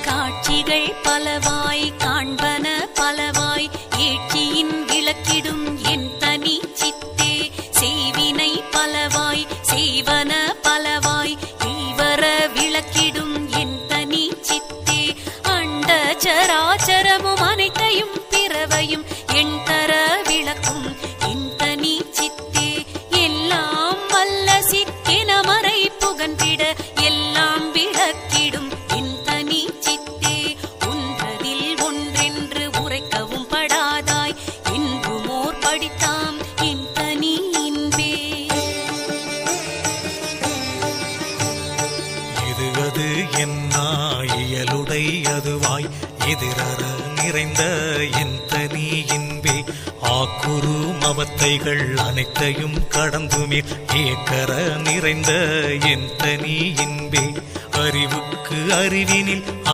காட்சிகள் பலவாய் காண்பன பலவாய் ஏற்றியின் விளக்கிடும் என் தனி சித்தே செய்வினை பலவாய் செய்வன பலவாய் ஈவர விளக்கிடும் என் தனி சித்தே அண்ட சராச்சரமும் அனைத்தையும் பிறவையும் என் தர விளக்கும் என் தனி சித்தே எல்லாம் வல்ல சித்தென மறை புகன்றிட எல்லாம் விளக்கிடும் என் தனி சித்தே ஒன்றதில் ஒன்றென்று உரைக்கவும் படாதாய் என்றுமோர் படித்தாம் என் தனி இன்பே. இது அது என்னா இயலுடை அதுவாய் எதிரற நிறைந்த என் தனி இன்பே ஆக்குரு மவத்தைகள் அனைத்தையும் கடந்துமீர் ஏக்கர நிறைந்த என் தனி இன்பே அறிவுக்கு அறிவினில்